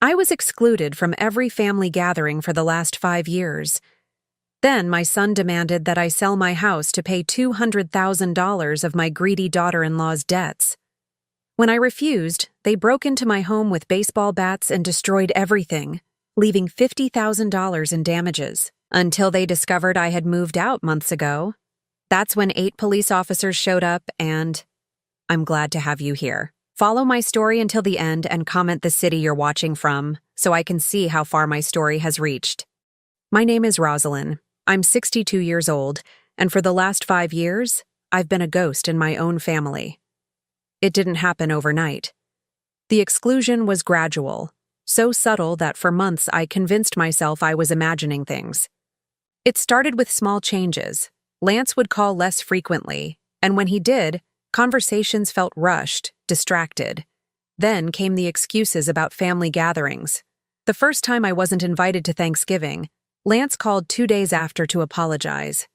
I was excluded from every family gathering for the last 5 years. Then my son demanded that I sell my house to pay $200,000 of my greedy daughter-in-law's debts. When I refused, they broke into my home with baseball bats and destroyed everything, leaving $50,000 in damages, until they discovered I had moved out months ago. That's when 8 police officers showed up, and I'm glad to have you here. Follow my story until the end and comment the city you're watching from so I can see how far my story has reached. My name is Rosalind. I'm 62 years old, and for the last 5 years, I've been a ghost in my own family. It didn't happen overnight. The exclusion was gradual, so subtle that for months I convinced myself I was imagining things. It started with small changes. Lance would call less frequently, and when he did, conversations felt rushed, distracted. Then came the excuses about family gatherings. The first time I wasn't invited to Thanksgiving, Lance called 2 days after to apologize.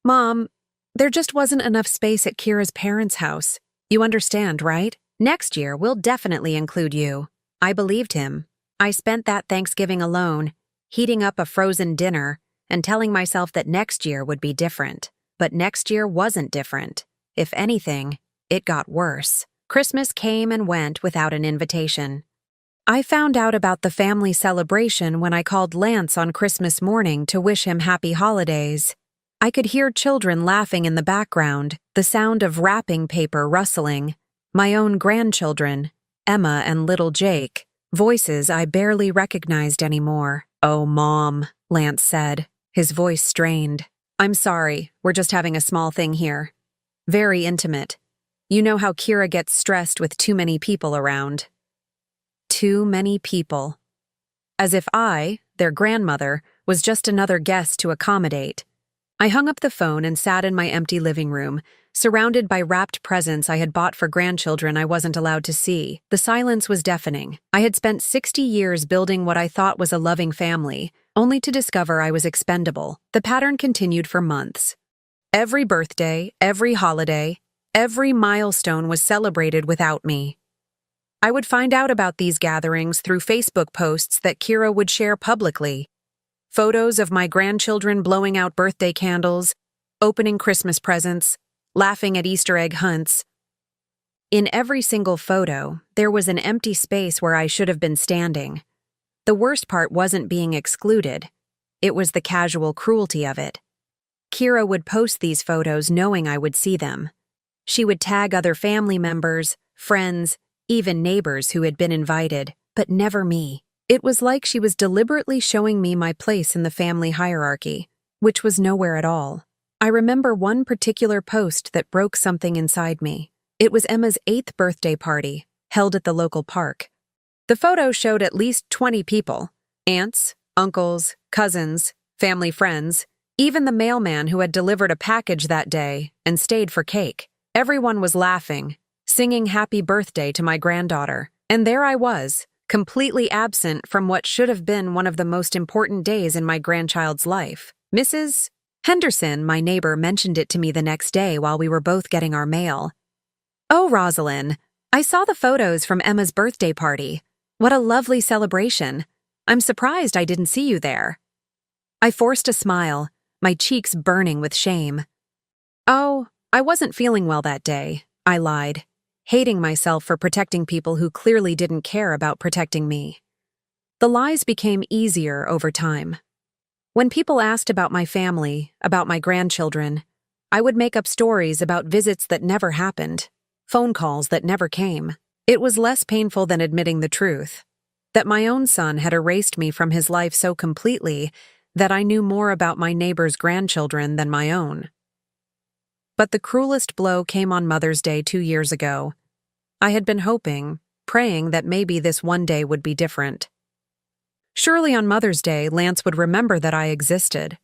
"Mom, there just wasn't enough space at Kira's parents' house. You understand, right? Next year, we'll definitely include you." I believed him. I spent that Thanksgiving alone, heating up a frozen dinner and telling myself that next year would be different. But next year wasn't different. If anything, it got worse. Christmas came and went without an invitation. I found out about the family celebration when I called Lance on Christmas morning to wish him happy holidays. I could hear children laughing in the background, the sound of wrapping paper rustling, my own grandchildren, Emma and little Jake, voices I barely recognized anymore. "Oh, Mom," Lance said, his voice strained. "I'm sorry, we're just having a small thing here. Very intimate. You know how Kira gets stressed with too many people around." Too many people. As if I, their grandmother, was just another guest to accommodate. I hung up the phone and sat in my empty living room, surrounded by wrapped presents I had bought for grandchildren I wasn't allowed to see. The silence was deafening. I had spent 60 years building what I thought was a loving family, only to discover I was expendable. The pattern continued for months. Every birthday, every holiday, every milestone was celebrated without me. I would find out about these gatherings through Facebook posts that Kira would share publicly. Photos of my grandchildren blowing out birthday candles, opening Christmas presents, laughing at Easter egg hunts. In every single photo, there was an empty space where I should have been standing. The worst part wasn't being excluded. It was the casual cruelty of it. Kira would post these photos knowing I would see them. She would tag other family members, friends, even neighbors who had been invited, but never me. It was like she was deliberately showing me my place in the family hierarchy, which was nowhere at all. I remember one particular post that broke something inside me. It was Emma's 8th birthday party, held at the local park. The photo showed at least 20 people: aunts, uncles, cousins, family friends, even the mailman who had delivered a package that day and stayed for cake. Everyone was laughing, singing happy birthday to my granddaughter, and there I was, completely absent from what should have been one of the most important days in my grandchild's life. Mrs. Henderson, my neighbor, mentioned it to me the next day while we were both getting our mail. "Oh, Rosalind, I saw the photos from Emma's birthday party. What a lovely celebration. I'm surprised I didn't see you there." I forced a smile, my cheeks burning with shame. "Oh, I wasn't feeling well that day," I lied, hating myself for protecting people who clearly didn't care about protecting me. The lies became easier over time. When people asked about my family, about my grandchildren, I would make up stories about visits that never happened, phone calls that never came. It was less painful than admitting the truth, that my own son had erased me from his life so completely that I knew more about my neighbor's grandchildren than my own. But the cruelest blow came on Mother's Day 2 years ago. I had been hoping, praying that maybe this one day would be different. Surely on Mother's Day, Lance would remember that I existed,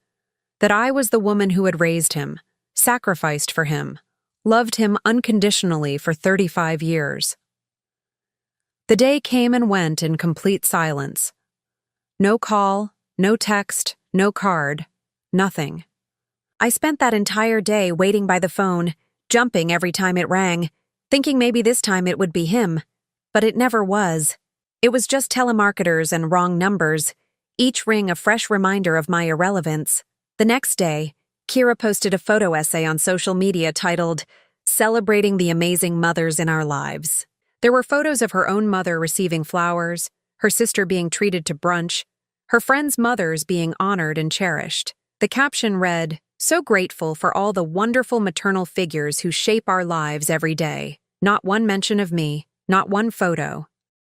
that I was the woman who had raised him, sacrificed for him, loved him unconditionally for 35 years. The day came and went in complete silence. No call, no text, no card, nothing. I spent that entire day waiting by the phone, jumping every time it rang, thinking maybe this time it would be him, but it never was. It was just telemarketers and wrong numbers, each ring a fresh reminder of my irrelevance. The next day, Kira posted a photo essay on social media titled, "Celebrating the Amazing Mothers in Our Lives." There were photos of her own mother receiving flowers, her sister being treated to brunch, her friends' mothers being honored and cherished. The caption read, "So grateful for all the wonderful maternal figures who shape our lives every day. Not one mention of me, not one photo."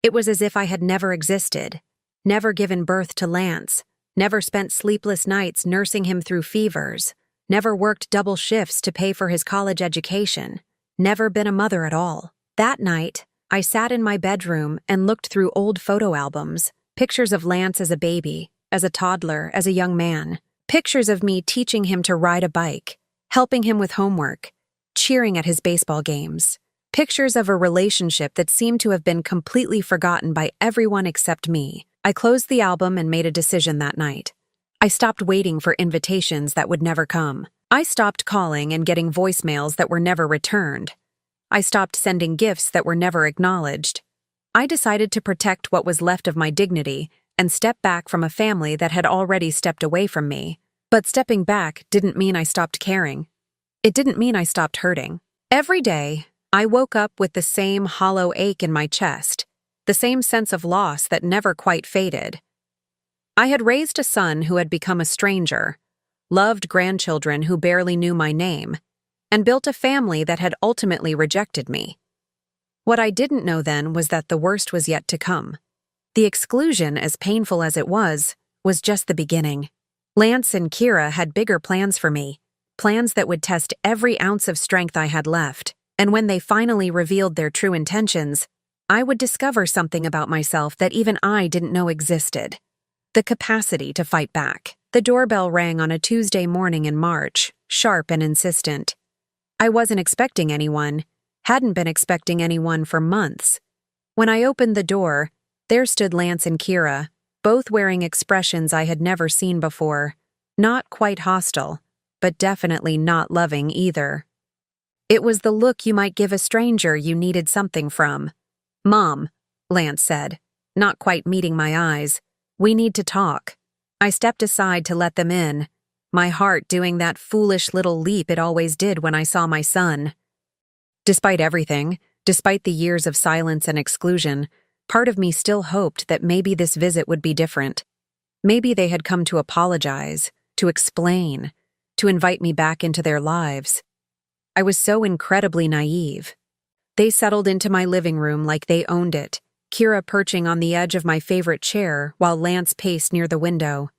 It was as if I had never existed, never given birth to Lance, never spent sleepless nights nursing him through fevers, never worked double shifts to pay for his college education, never been a mother at all. That night, I sat in my bedroom and looked through old photo albums, pictures of Lance as a baby, as a toddler, as a young man, pictures of me teaching him to ride a bike, helping him with homework, cheering at his baseball games, pictures of a relationship that seemed to have been completely forgotten by everyone except me. I closed the album and made a decision that night. I stopped waiting for invitations that would never come. I stopped calling and getting voicemails that were never returned. I stopped sending gifts that were never acknowledged. I decided to protect what was left of my dignity and step back from a family that had already stepped away from me. But stepping back didn't mean I stopped caring. It didn't mean I stopped hurting. Every day, I woke up with the same hollow ache in my chest, the same sense of loss that never quite faded. I had raised a son who had become a stranger, loved grandchildren who barely knew my name, and built a family that had ultimately rejected me. What I didn't know then was that the worst was yet to come. The exclusion, as painful as it was just the beginning. Lance and Kira had bigger plans for me, plans that would test every ounce of strength I had left, and when they finally revealed their true intentions, I would discover something about myself that even I didn't know existed. The capacity to fight back. The doorbell rang on a Tuesday morning in March, sharp and insistent. I wasn't expecting anyone, hadn't been expecting anyone for months. When I opened the door, there stood Lance and Kira, both wearing expressions I had never seen before, not quite hostile, but definitely not loving either. It was the look you might give a stranger you needed something from. "Mom," Lance said, not quite meeting my eyes, "we need to talk." I stepped aside to let them in, my heart doing that foolish little leap it always did when I saw my son. Despite everything, despite the years of silence and exclusion, part of me still hoped that maybe this visit would be different. Maybe they had come to apologize, to explain, to invite me back into their lives. I was so incredibly naive. They settled into my living room like they owned it, Kira perching on the edge of my favorite chair while Lance paced near the window.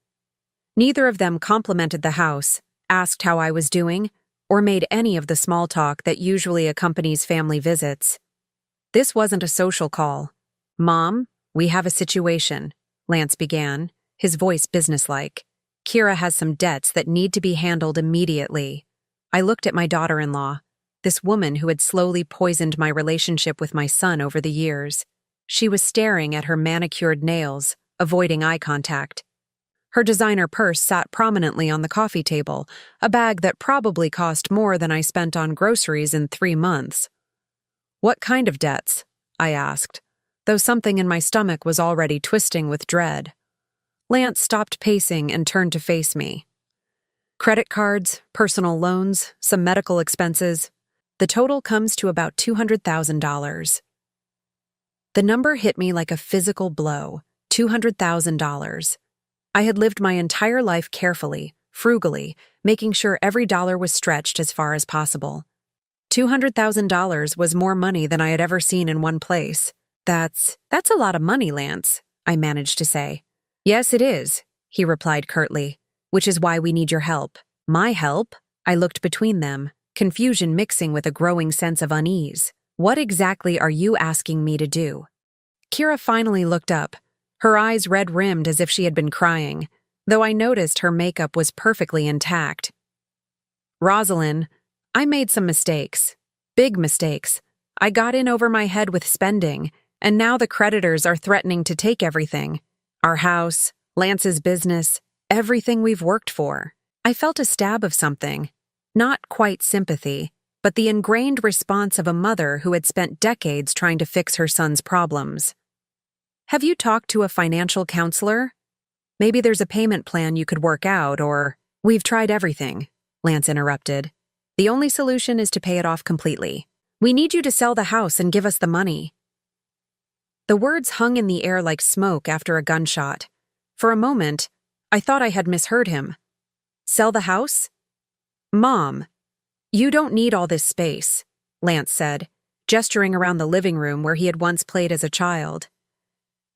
Neither of them complimented the house, asked how I was doing, or made any of the small talk that usually accompanies family visits. This wasn't a social call. "Mom, we have a situation," Lance began, his voice businesslike. "Kira has some debts that need to be handled immediately." I looked at my daughter-in-law, this woman who had slowly poisoned my relationship with my son over the years. She was staring at her manicured nails, avoiding eye contact. Her designer purse sat prominently on the coffee table, a bag that probably cost more than I spent on groceries in 3 months. "What kind of debts?" I asked, though something in my stomach was already twisting with dread. Lance stopped pacing and turned to face me. "Credit cards, personal loans, some medical expenses. The total comes to about $200,000. The number hit me like a physical blow, $200,000. I had lived my entire life carefully, frugally, making sure every dollar was stretched as far as possible. $200,000 was more money than I had ever seen in one place. That's a lot of money, Lance," I managed to say. "Yes, it is," he replied curtly, "which is why we need your help." "My help?" I looked between them, confusion mixing with a growing sense of unease. "What exactly are you asking me to do?" Kira finally looked up, her eyes red-rimmed as if she had been crying, though I noticed her makeup was perfectly intact. "Rosalind, I made some mistakes. Big mistakes. I got in over my head with spending, and now the creditors are threatening to take everything. Our house, Lance's business, everything we've worked for." I felt a stab of something. Not quite sympathy, but the ingrained response of a mother who had spent decades trying to fix her son's problems. Have you talked to a financial counselor? Maybe there's a payment plan you could work out, or we've tried everything, Lance interrupted. The only solution is to pay it off completely. We need you to sell the house and give us the money. The words hung in the air like smoke after a gunshot. For a moment, I thought I had misheard him. Sell the house? Mom, you don't need all this space, Lance said, gesturing around the living room where he had once played as a child.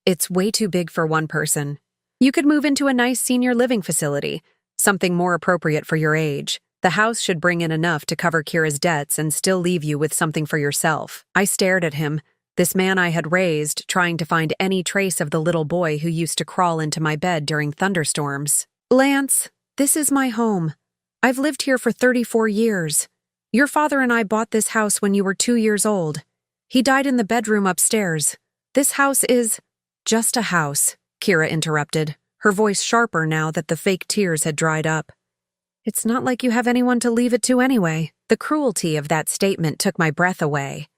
It's way too big for one person. You could move into a nice senior living facility, something more appropriate for your age. The house should bring in enough to cover Kira's debts and still leave you with something for yourself. I stared at him, this man I had raised, trying to find any trace of the little boy who used to crawl into my bed during thunderstorms. Lance, this is my home. I've lived here for 34 years. Your father and I bought this house when you were 2 years old. He died in the bedroom upstairs. This house is just a house, Kira interrupted, her voice sharper now that the fake tears had dried up. It's not like you have anyone to leave it to anyway. The cruelty of that statement took my breath away.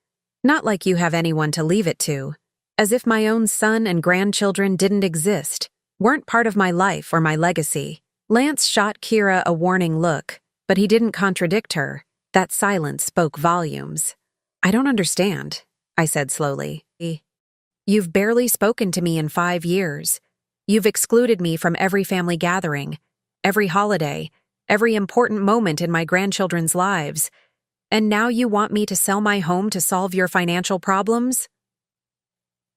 Not like you have anyone to leave it to. As if my own son and grandchildren didn't exist, weren't part of my life or my legacy. Lance shot Kira a warning look, but he didn't contradict her. That silence spoke volumes. I don't understand, I said slowly. You've barely spoken to me in 5 years. You've excluded me from every family gathering, every holiday, every important moment in my grandchildren's lives. And now you want me to sell my home to solve your financial problems?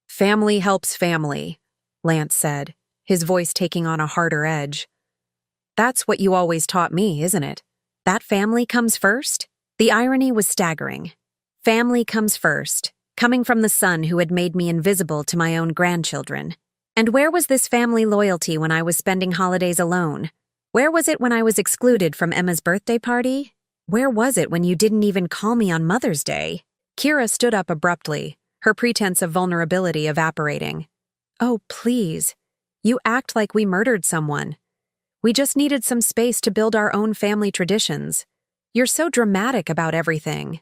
Family helps family, Lance said, his voice taking on a harder edge. That's what you always taught me, isn't it? That family comes first? The irony was staggering. Family comes first, coming from the son who had made me invisible to my own grandchildren. And where was this family loyalty when I was spending holidays alone? Where was it when I was excluded from Emma's birthday party? Where was it when you didn't even call me on Mother's Day? Kira stood up abruptly, her pretense of vulnerability evaporating. Oh, please. You act like we murdered someone. We just needed some space to build our own family traditions. You're so dramatic about everything.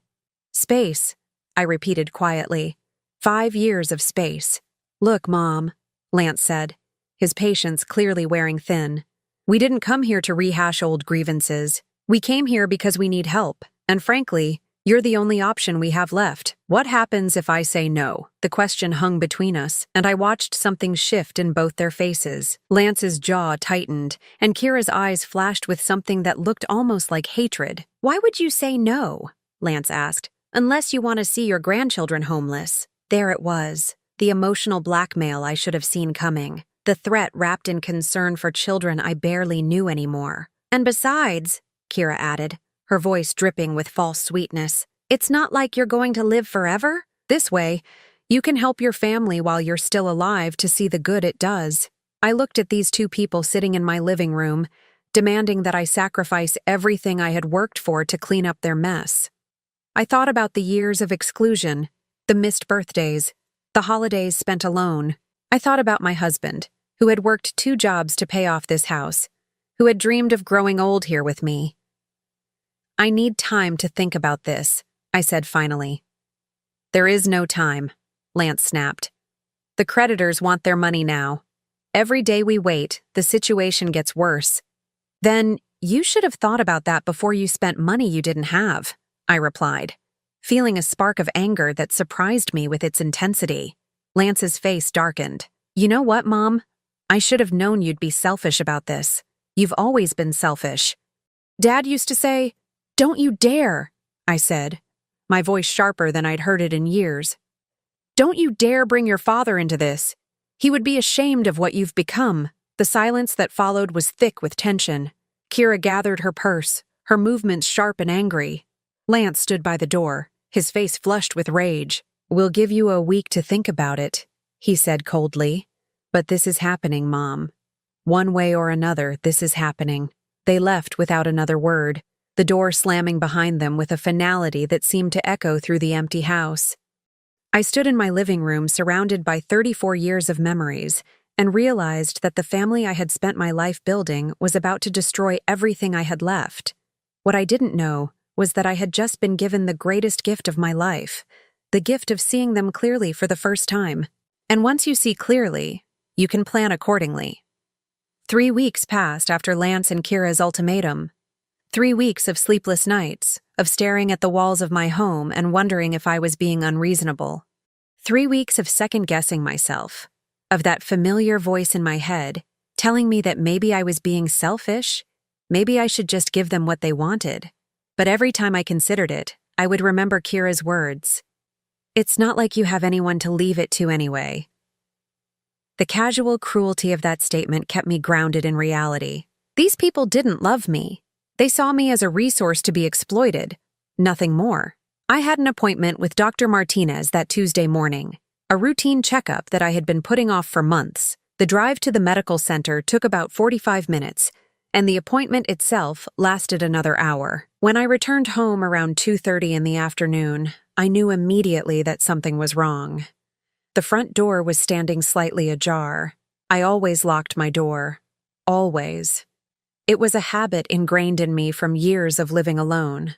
Space, I repeated quietly. 5 years of space. Look, Mom, Lance said, his patience clearly wearing thin. We didn't come here to rehash old grievances. We came here because we need help, and frankly, you're the only option we have left. What happens if I say no? The question hung between us, and I watched something shift in both their faces. Lance's jaw tightened, and Kira's eyes flashed with something that looked almost like hatred. Why would you say no? Lance asked. Unless you want to see your grandchildren homeless. There it was, the emotional blackmail I should have seen coming. The threat wrapped in concern for children I barely knew anymore. And besides, Kira added, her voice dripping with false sweetness, it's not like you're going to live forever. This way, you can help your family while you're still alive to see the good it does. I looked at these two people sitting in my living room, demanding that I sacrifice everything I had worked for to clean up their mess. I thought about the years of exclusion, the missed birthdays, the holidays spent alone. I thought about my husband, who had worked 2 jobs to pay off this house, who had dreamed of growing old here with me. I need time to think about this, I said finally. There is no time, Lance snapped. The creditors want their money now. Every day we wait, the situation gets worse. Then you should have thought about that before you spent money you didn't have, I replied, feeling a spark of anger that surprised me with its intensity. Lance's face darkened. You know what, Mom? I should have known you'd be selfish about this. You've always been selfish. Dad used to say, "Don't you dare," I said, my voice sharper than I'd heard it in years. "Don't you dare bring your father into this. He would be ashamed of what you've become." The silence that followed was thick with tension. Kira gathered her purse, her movements sharp and angry. Lance stood by the door, his face flushed with rage. "We'll give you a week to think about it," he said coldly. "But this is happening, Mom. One way or another, this is happening." They left without another word, the door slamming behind them with a finality that seemed to echo through the empty house. I stood in my living room surrounded by 34 years of memories and realized that the family I had spent my life building was about to destroy everything I had left. What I didn't know was that I had just been given the greatest gift of my life, the gift of seeing them clearly for the first time. And once you see clearly, you can plan accordingly. 3 weeks passed after Lance and Kira's ultimatum. 3 weeks of sleepless nights, of staring at the walls of my home and wondering if I was being unreasonable. 3 weeks of second-guessing myself, of that familiar voice in my head telling me that maybe I was being selfish, maybe I should just give them what they wanted. But every time I considered it, I would remember Kira's words. It's not like you have anyone to leave it to anyway. The casual cruelty of that statement kept me grounded in reality. These people didn't love me. They saw me as a resource to be exploited, nothing more. I had an appointment with Dr. Martinez that Tuesday morning, a routine checkup that I had been putting off for months. The drive to the medical center took about 45 minutes, and the appointment itself lasted another hour. When I returned home around 2:30 in the afternoon, I knew immediately that something was wrong. The front door was standing slightly ajar. I always locked my door. Always. It was a habit ingrained in me from years of living alone.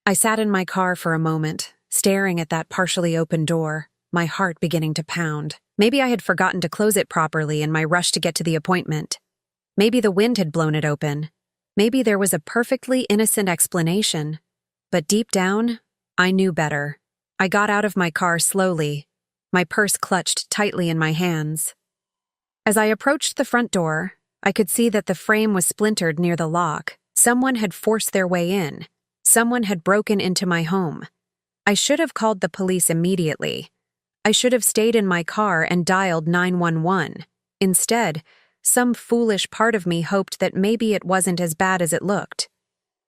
I sat in my car for a moment, staring at that partially open door, my heart beginning to pound. Maybe I had forgotten to close it properly in my rush to get to the appointment. Maybe the wind had blown it open. Maybe there was a perfectly innocent explanation. But deep down, I knew better. I got out of my car slowly, my purse clutched tightly in my hands. As I approached the front door, I could see that the frame was splintered near the lock. Someone had forced their way in. Someone had broken into my home. I should have called the police immediately. I should have stayed in my car and dialed 911. Instead, some foolish part of me hoped that maybe it wasn't as bad as it looked.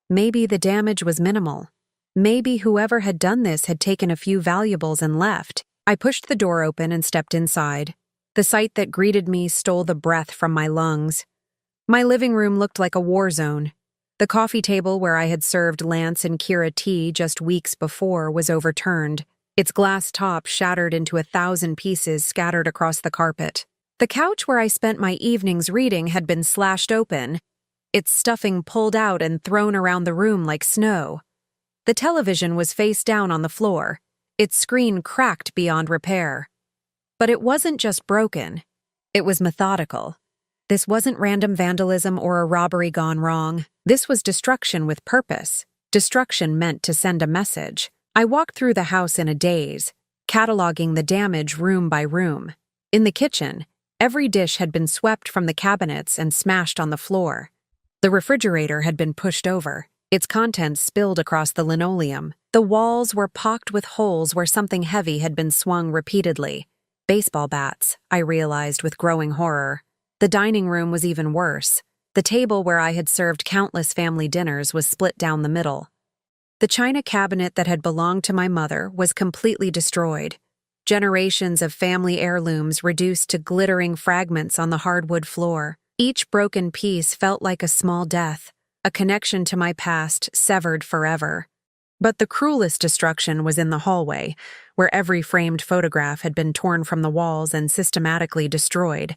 Maybe the damage was minimal. Maybe whoever had done this had taken a few valuables and left. I pushed the door open and stepped inside. The sight that greeted me stole the breath from my lungs. My living room looked like a war zone. The coffee table where I had served Lance and Kira tea just weeks before was overturned, its glass top shattered into 1,000 pieces scattered across the carpet. The couch where I spent my evenings reading had been slashed open, its stuffing pulled out and thrown around the room like snow. The television was face down on the floor, its screen cracked beyond repair. But it wasn't just broken. It was methodical. This wasn't random vandalism or a robbery gone wrong. This was destruction with purpose. Destruction meant to send a message. I walked through the house in a daze, cataloging the damage room by room. In the kitchen, every dish had been swept from the cabinets and smashed on the floor. The refrigerator had been pushed over, its contents spilled across the linoleum. The walls were pocked with holes where something heavy had been swung repeatedly. Baseball bats, I realized with growing horror. The dining room was even worse. The table where I had served countless family dinners was split down the middle. The china cabinet that had belonged to my mother was completely destroyed. Generations of family heirlooms reduced to glittering fragments on the hardwood floor. Each broken piece felt like a small death, a connection to my past severed forever. But the cruelest destruction was in the hallway, where every framed photograph had been torn from the walls and systematically destroyed.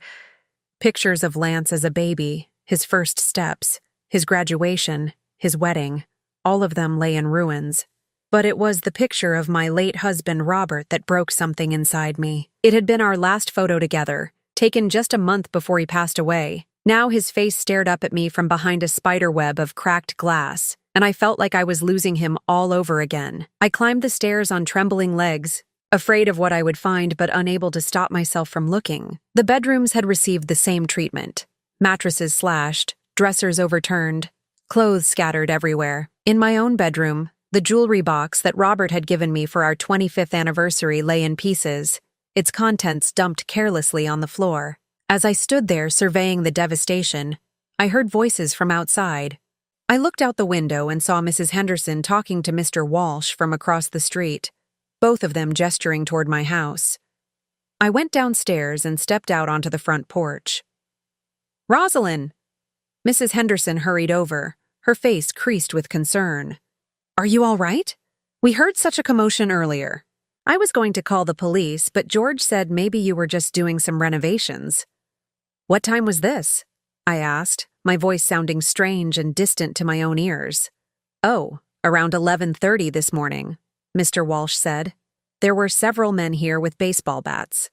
Pictures of Lance as a baby, his first steps, his graduation, his wedding, all of them lay in ruins. But it was the picture of my late husband Robert that broke something inside me. It had been our last photo together, taken just a month before he passed away. Now his face stared up at me from behind a spiderweb of cracked glass, and I felt like I was losing him all over again. I climbed the stairs on trembling legs, afraid of what I would find but unable to stop myself from looking. The bedrooms had received the same treatment. Mattresses slashed, dressers overturned, clothes scattered everywhere. In my own bedroom, the jewelry box that Robert had given me for our 25th anniversary lay in pieces, its contents dumped carelessly on the floor. As I stood there surveying the devastation, I heard voices from outside. I looked out the window and saw Mrs. Henderson talking to Mr. Walsh from across the street, both of them gesturing toward my house. I went downstairs and stepped out onto the front porch. "Rosalind!" Mrs. Henderson hurried over, her face creased with concern. "Are you all right? We heard such a commotion earlier. I was going to call the police, but George said maybe you were just doing some renovations." "What time was this?" I asked, my voice sounding strange and distant to my own ears. "Oh, around 11:30 this morning," Mr. Walsh said. "There were several men here with baseball bats.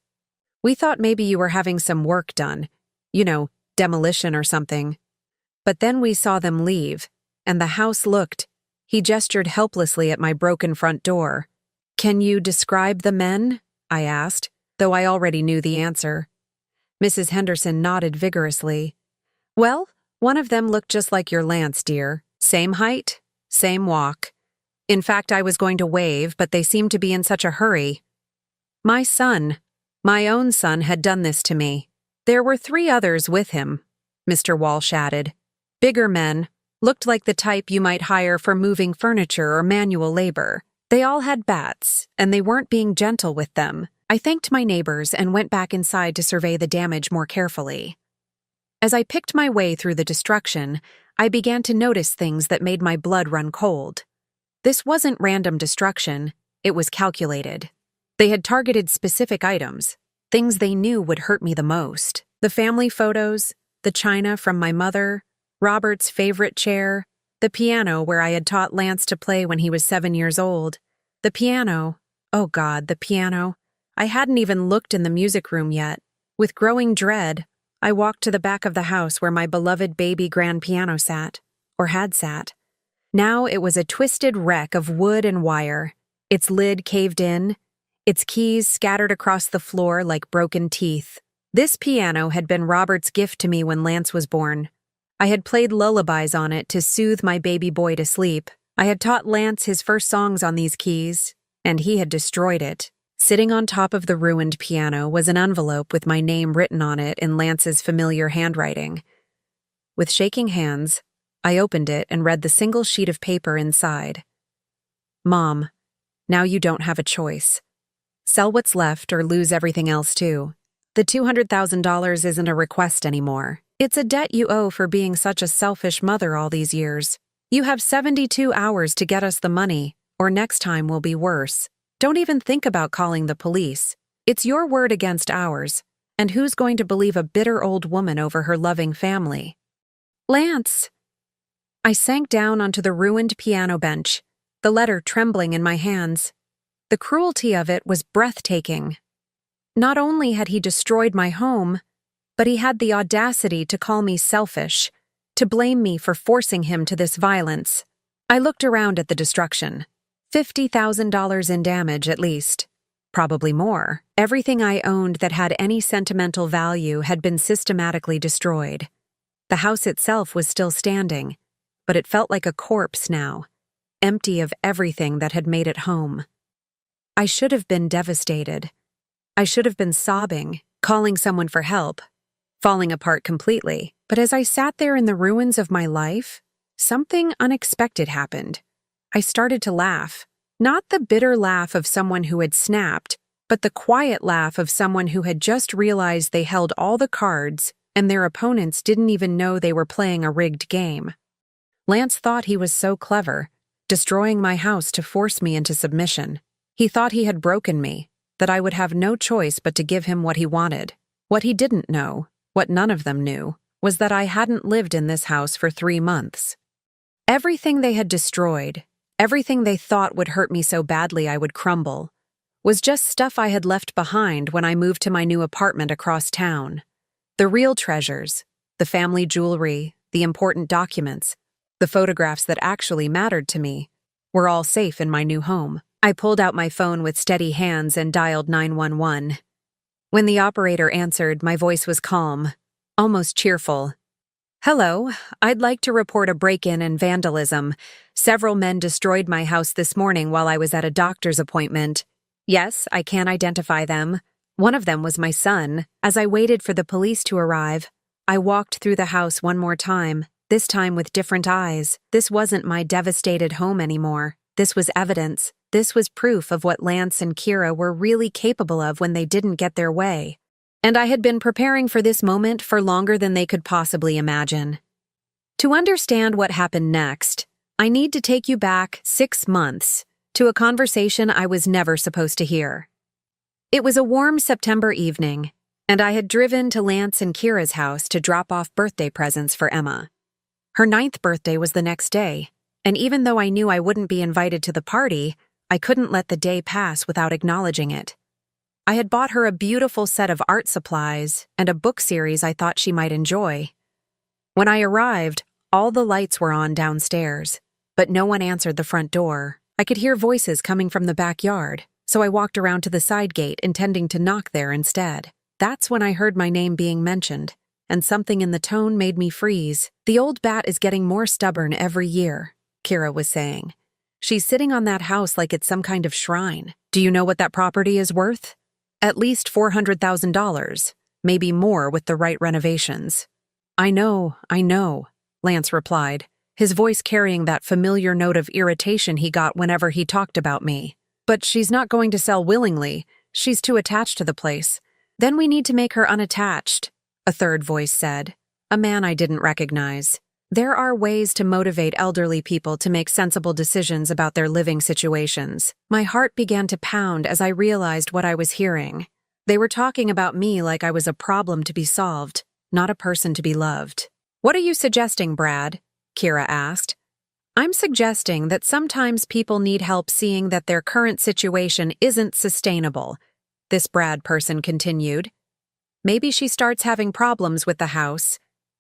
We thought maybe you were having some work done. Demolition or something. But then we saw them leave, and the house looked. He gestured helplessly at my broken front door. Can you describe the men? I asked, though I already knew the answer. Mrs. Henderson nodded vigorously. Well, one of them looked just like your Lance, dear. Same height, same walk. In fact, I was going to wave, but they seemed to be in such a hurry. My own son had done this to me. There were 3 others with him, Mr. Walsh added. Bigger men, looked like the type you might hire for moving furniture or manual labor. They all had bats, and they weren't being gentle with them. I thanked my neighbors and went back inside to survey the damage more carefully. As I picked my way through the destruction, I began to notice things that made my blood run cold. This wasn't random destruction, it was calculated. They had targeted specific items, things they knew would hurt me the most. The family photos, the china from my mother, Robert's favorite chair, the piano where I had taught Lance to play when he was 7 years old. The piano. Oh God, the piano. I hadn't even looked in the music room yet. With growing dread, I walked to the back of the house where my beloved baby grand piano sat, or had sat. Now it was a twisted wreck of wood and wire, its lid caved in, its keys scattered across the floor like broken teeth. This piano had been Robert's gift to me when Lance was born. I had played lullabies on it to soothe my baby boy to sleep. I had taught Lance his first songs on these keys, and he had destroyed it. Sitting on top of the ruined piano was an envelope with my name written on it in Lance's familiar handwriting. With shaking hands, I opened it and read the single sheet of paper inside. Mom, now you don't have a choice. Sell what's left or lose everything else too. The $200,000 isn't a request anymore. It's a debt you owe for being such a selfish mother all these years. You have 72 hours to get us the money, or next time will be worse. Don't even think about calling the police. It's your word against ours, and who's going to believe a bitter old woman over her loving family? Lance! I sank down onto the ruined piano bench, the letter trembling in my hands. The cruelty of it was breathtaking. Not only had he destroyed my home, but he had the audacity to call me selfish, to blame me for forcing him to this violence. I looked around at the destruction. $50,000 in damage at least. Probably more. Everything I owned that had any sentimental value had been systematically destroyed. The house itself was still standing, but it felt like a corpse now, empty of everything that had made it home. I should have been devastated. I should have been sobbing, calling someone for help, falling apart completely. But as I sat there in the ruins of my life, something unexpected happened. I started to laugh. Not the bitter laugh of someone who had snapped, but the quiet laugh of someone who had just realized they held all the cards and their opponents didn't even know they were playing a rigged game. Lance thought he was so clever, destroying my house to force me into submission. He thought he had broken me, that I would have no choice but to give him what he wanted. What he didn't know, what none of them knew, was that I hadn't lived in this house for 3 months. Everything they had destroyed, everything they thought would hurt me so badly I would crumble, was just stuff I had left behind when I moved to my new apartment across town. The real treasures, the family jewelry, the important documents, the photographs that actually mattered to me, were all safe in my new home. I pulled out my phone with steady hands and dialed 911. When the operator answered, my voice was calm, almost cheerful. Hello, I'd like to report a break-in and vandalism. Several men destroyed my house this morning while I was at a doctor's appointment. Yes, I can identify them. One of them was my son. As I waited for the police to arrive, I walked through the house one more time, this time with different eyes. This wasn't my devastated home anymore. This was evidence. This was proof of what Lance and Kira were really capable of when they didn't get their way. And I had been preparing for this moment for longer than they could possibly imagine. To understand what happened next, I need to take you back 6 months to a conversation I was never supposed to hear. It was a warm September evening, and I had driven to Lance and Kira's house to drop off birthday presents for Emma. Her 9th birthday was the next day, and even though I knew I wouldn't be invited to the party, I couldn't let the day pass without acknowledging it. I had bought her a beautiful set of art supplies and a book series I thought she might enjoy. When I arrived, all the lights were on downstairs, but no one answered the front door. I could hear voices coming from the backyard, so I walked around to the side gate intending to knock there instead. That's when I heard my name being mentioned, and something in the tone made me freeze. "The old bat is getting more stubborn every year," Kira was saying. "She's sitting on that house like it's some kind of shrine. Do you know what that property is worth? At least $400,000, maybe more with the right renovations." I know, Lance replied, his voice carrying that familiar note of irritation he got whenever he talked about me. "But she's not going to sell willingly. She's too attached to the place. Then we need to make her unattached," a third voice said, a man I didn't recognize. There are ways to motivate elderly people to make sensible decisions about their living situations. My heart began to pound as I realized what I was hearing. They were talking about me like I was a problem to be solved, not a person to be loved. "What are you suggesting, Brad?" Kira asked. "I'm suggesting that sometimes people need help seeing that their current situation isn't sustainable," this Brad person continued. "Maybe she starts having problems with the house.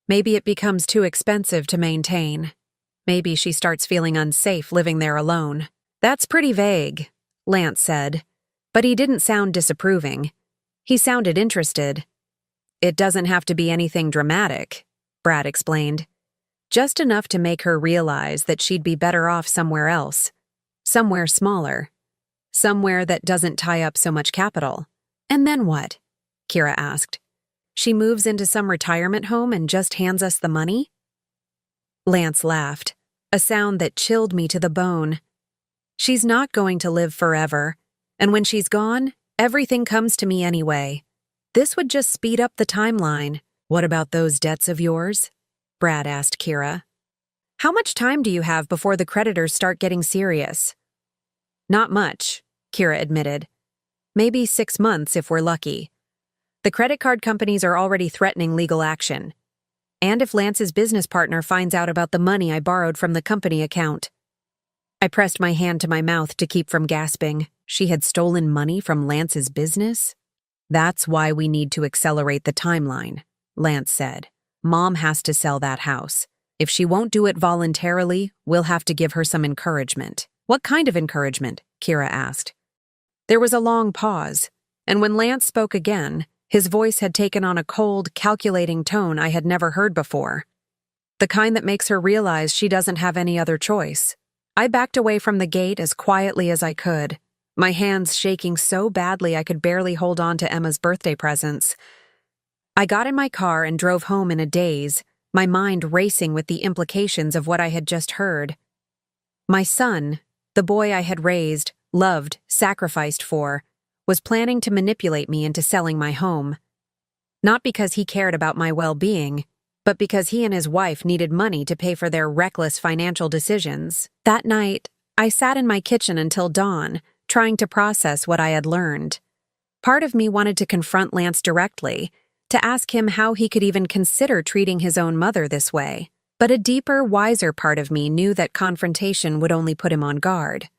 Maybe it becomes too expensive to maintain. Maybe she starts feeling unsafe living there alone." "That's pretty vague," Lance said, but he didn't sound disapproving. He sounded interested. "It doesn't have to be anything dramatic," Brad explained. "Just enough to make her realize that she'd be better off somewhere else. Somewhere smaller. Somewhere that doesn't tie up so much capital." "And then what?" Kira asked. "She moves into some retirement home and just hands us the money?" Lance laughed, a sound that chilled me to the bone. "She's not going to live forever, and when she's gone, everything comes to me anyway. This would just speed up the timeline." "What about those debts of yours?" Brad asked Kira. "How much time do you have before the creditors start getting serious?" "Not much," Kira admitted. "Maybe 6 months if we're lucky. The credit card companies are already threatening legal action. And if Lance's business partner finds out about the money I borrowed from the company account." I pressed my hand to my mouth to keep from gasping. She had stolen money from Lance's business? "That's why we need to accelerate the timeline," Lance said. "Mom has to sell that house. If she won't do it voluntarily, we'll have to give her some encouragement." "What kind of encouragement?" Kira asked. There was a long pause, and when Lance spoke again, his voice had taken on a cold, calculating tone I had never heard before. "The kind that makes her realize she doesn't have any other choice." I backed away from the gate as quietly as I could, my hands shaking so badly I could barely hold on to Emma's birthday presents. I got in my car and drove home in a daze, my mind racing with the implications of what I had just heard. My son, the boy I had raised, loved, sacrificed for, was planning to manipulate me into selling my home. Not because he cared about my well-being, but because he and his wife needed money to pay for their reckless financial decisions. That night, I sat in my kitchen until dawn, trying to process what I had learned. Part of me wanted to confront Lance directly, to ask him how he could even consider treating his own mother this way. But a deeper, wiser part of me knew that confrontation would only put him on guard.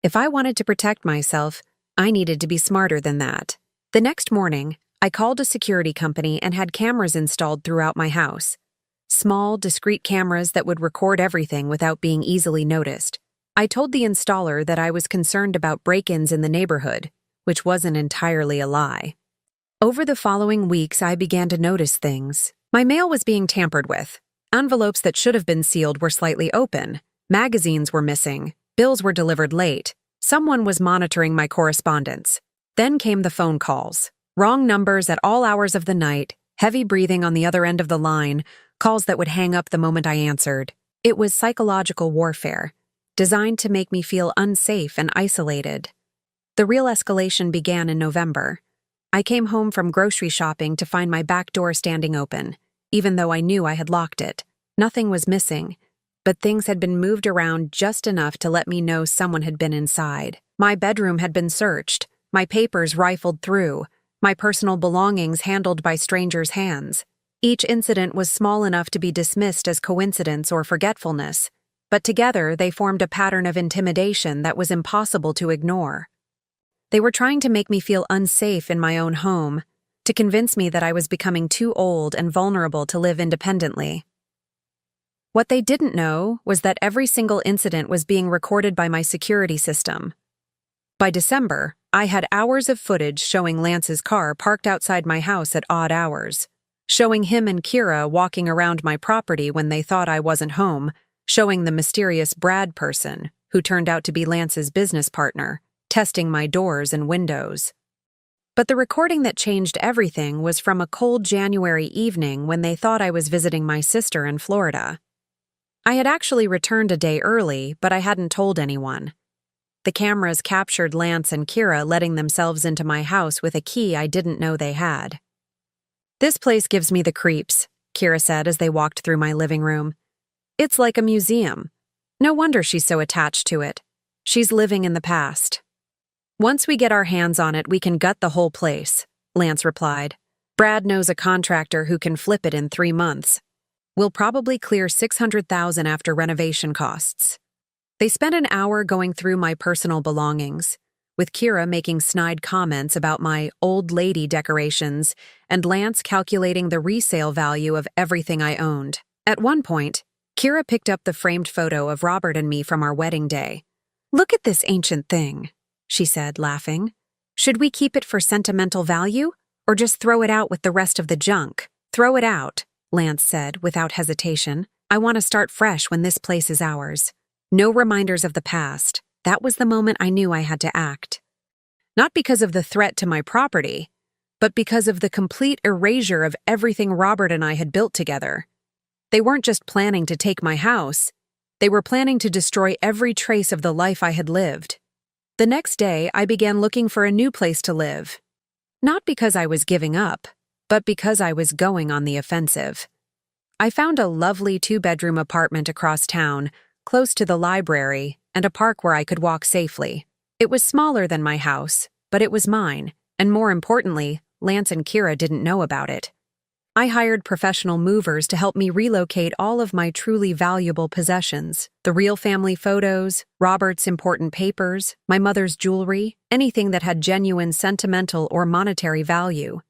If I wanted to protect myself, I needed to be smarter than that. The next morning, I called a security company and had cameras installed throughout my house. Small, discreet cameras that would record everything without being easily noticed. I told the installer that I was concerned about break-ins in the neighborhood, which wasn't entirely a lie. Over the following weeks, I began to notice things. My mail was being tampered with. Envelopes that should have been sealed were slightly open. Magazines were missing. Bills were delivered late. Someone was monitoring my correspondence. Then came the phone calls. Wrong numbers at all hours of the night, heavy breathing on the other end of the line, calls that would hang up the moment I answered. It was psychological warfare, designed to make me feel unsafe and isolated. The real escalation began in November. I came home from grocery shopping to find my back door standing open, even though I knew I had locked it. Nothing was missing, but things had been moved around just enough to let me know someone had been inside. My bedroom had been searched, my papers rifled through, my personal belongings handled by strangers' hands. Each incident was small enough to be dismissed as coincidence or forgetfulness, but together they formed a pattern of intimidation that was impossible to ignore. They were trying to make me feel unsafe in my own home, to convince me that I was becoming too old and vulnerable to live independently. What they didn't know was that every single incident was being recorded by my security system. By December, I had hours of footage showing Lance's car parked outside my house at odd hours, showing him and Kira walking around my property when they thought I wasn't home, showing the mysterious Brad person, who turned out to be Lance's business partner, testing my doors and windows. But the recording that changed everything was from a cold January evening when they thought I was visiting my sister in Florida. I had actually returned a day early, but I hadn't told anyone. The cameras captured Lance and Kira letting themselves into my house with a key I didn't know they had. "This place gives me the creeps," Kira said as they walked through my living room. "It's like a museum. No wonder she's so attached to it. She's living in the past." "Once we get our hands on it, we can gut the whole place," Lance replied. "Brad knows a contractor who can flip it in 3 months. We'll probably clear $600,000 after renovation costs." They spent an hour going through my personal belongings, with Kira making snide comments about my old lady decorations and Lance calculating the resale value of everything I owned. At one point, Kira picked up the framed photo of Robert and me from our wedding day. "Look at this ancient thing," she said, laughing. "Should we keep it for sentimental value, or just throw it out with the rest of the junk?" "Throw it out," Lance said without hesitation. "I want to start fresh when this place is ours. No reminders of the past. That was the moment I knew I had to act. Not because of the threat to my property, but because of the complete erasure of everything Robert and I had built together. They weren't just planning to take my house. They were planning to destroy every trace of the life I had lived. The next day, I began looking for a new place to live. Not because I was giving up, but because I was going on the offensive. I found a lovely 2-bedroom apartment across town, close to the library and a park where I could walk safely. It was smaller than my house, but it was mine, and more importantly, Lance and Kira didn't know about it. I hired professional movers to help me relocate all of my truly valuable possessions: the real family photos, Robert's important papers, my mother's jewelry, anything that had genuine sentimental or monetary value.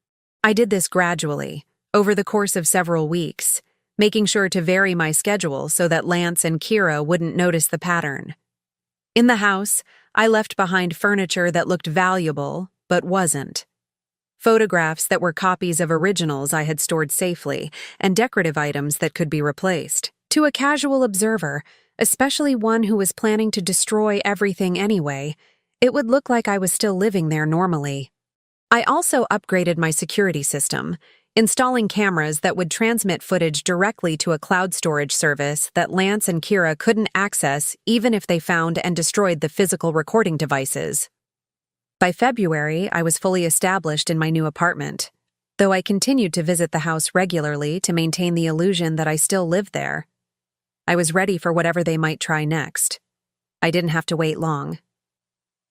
I did this gradually, over the course of several weeks, making sure to vary my schedule so that Lance and Kira wouldn't notice the pattern. In the house, I left behind furniture that looked valuable, but wasn't. Photographs that were copies of originals I had stored safely, and decorative items that could be replaced. To a casual observer, especially one who was planning to destroy everything anyway, it would look like I was still living there normally. I also upgraded my security system, installing cameras that would transmit footage directly to a cloud storage service that Lance and Kira couldn't access even if they found and destroyed the physical recording devices. By February, I was fully established in my new apartment, though I continued to visit the house regularly to maintain the illusion that I still lived there. I was ready for whatever they might try next. I didn't have to wait long.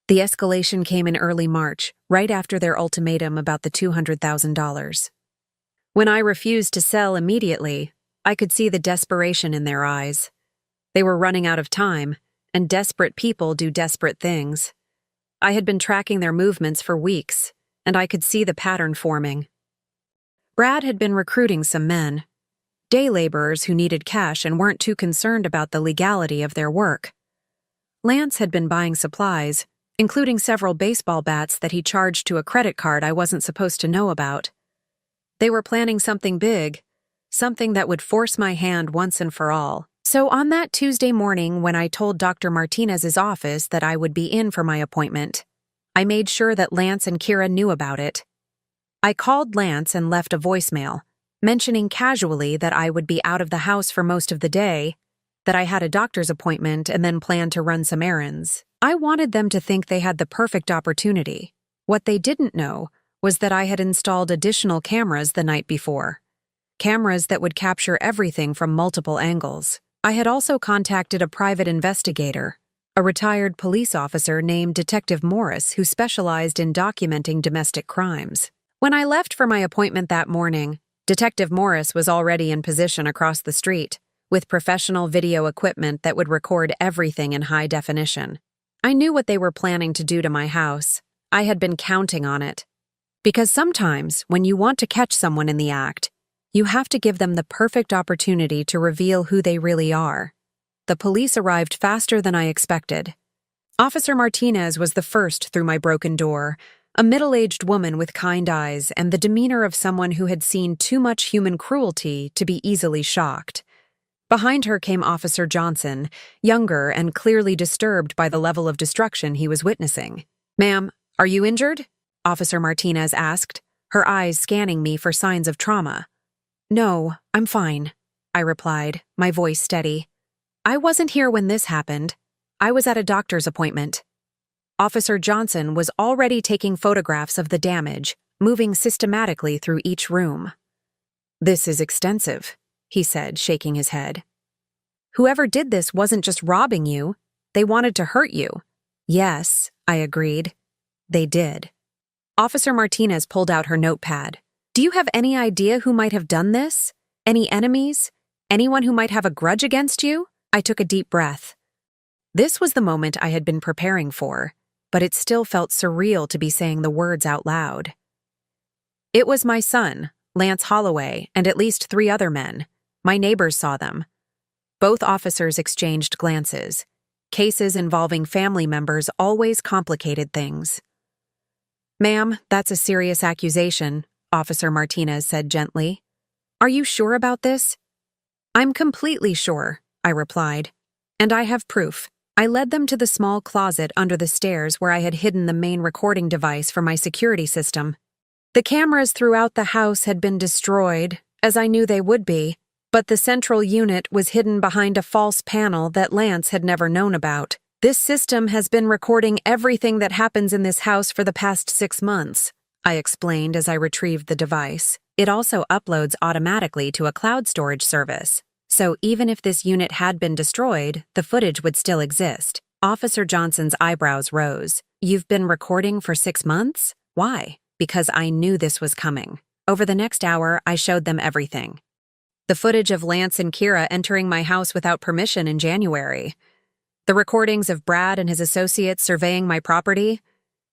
The escalation came in early March, right after their ultimatum about the $200,000. When I refused to sell immediately, I could see the desperation in their eyes. They were running out of time, and desperate people do desperate things. I had been tracking their movements for weeks, and I could see the pattern forming. Brad had been recruiting some men, day laborers who needed cash and weren't too concerned about the legality of their work. Lance had been buying supplies, including several baseball bats that he charged to a credit card I wasn't supposed to know about. They were planning something big, something that would force my hand once and for all. So on that Tuesday morning when I told Dr. Martinez's office that I would be in for my appointment, I made sure that Lance and Kira knew about it. I called Lance and left a voicemail, mentioning casually that I would be out of the house for most of the day, that I had a doctor's appointment and then planned to run some errands. I wanted them to think they had the perfect opportunity. What they didn't know was that I had installed additional cameras the night before. Cameras that would capture everything from multiple angles. I had also contacted a private investigator, a retired police officer named Detective Morris who specialized in documenting domestic crimes. When I left for my appointment that morning, Detective Morris was already in position across the street, with professional video equipment that would record everything in high definition. I knew what they were planning to do to my house. I had been counting on it. Because sometimes, when you want to catch someone in the act, you have to give them the perfect opportunity to reveal who they really are. The police arrived faster than I expected. Officer Martinez was the first through my broken door, a middle-aged woman with kind eyes and the demeanor of someone who had seen too much human cruelty to be easily shocked. Behind her came Officer Johnson, younger and clearly disturbed by the level of destruction he was witnessing. "Ma'am, are you injured?" Officer Martinez asked, her eyes scanning me for signs of trauma. "No, I'm fine," I replied, my voice steady. "I wasn't here when this happened. I was at a doctor's appointment." Officer Johnson was already taking photographs of the damage, moving systematically through each room. "This is extensive," he said, shaking his head. "Whoever did this wasn't just robbing you. They wanted to hurt you." "Yes," I agreed. "They did." Officer Martinez pulled out her notepad. "Do you have any idea who might have done this? Any enemies? Anyone who might have a grudge against you?" I took a deep breath. This was the moment I had been preparing for, but it still felt surreal to be saying the words out loud. "It was my son, Lance Holloway, and at least 3 other men. My neighbors saw them." Both officers exchanged glances. Cases involving family members always complicated things. "Ma'am, that's a serious accusation," Officer Martinez said gently. "Are you sure about this?" "I'm completely sure," I replied. "And I have proof." I led them to the small closet under the stairs where I had hidden the main recording device for my security system. The cameras throughout the house had been destroyed, as I knew they would be, but the central unit was hidden behind a false panel that Lance had never known about. "This system has been recording everything that happens in this house for the past 6 months, I explained as I retrieved the device. "It also uploads automatically to a cloud storage service. So even if this unit had been destroyed, the footage would still exist." Officer Johnson's eyebrows rose. "You've been recording for 6 months? Why?" "Because I knew this was coming." Over the next hour, I showed them everything. The footage of Lance and Kira entering my house without permission in January. The recordings of Brad and his associates surveying my property.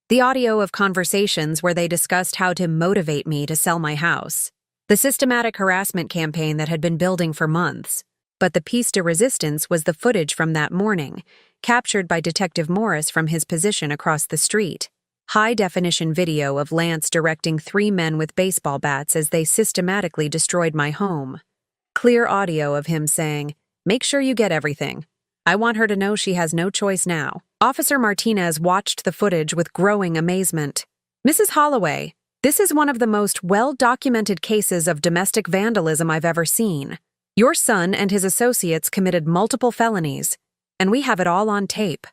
The audio of conversations where they discussed how to motivate me to sell my house. The systematic harassment campaign that had been building for months. But the piece de resistance was the footage from that morning, captured by Detective Morris from his position across the street. High-definition video of Lance directing 3 men with baseball bats as they systematically destroyed my home. Clear audio of him saying, "Make sure you get everything. I want her to know she has no choice now." Officer Martinez watched the footage with growing amazement. "Mrs. Holloway, this is one of the most well-documented cases of domestic vandalism I've ever seen. Your son and his associates committed multiple felonies, and we have it all on tape."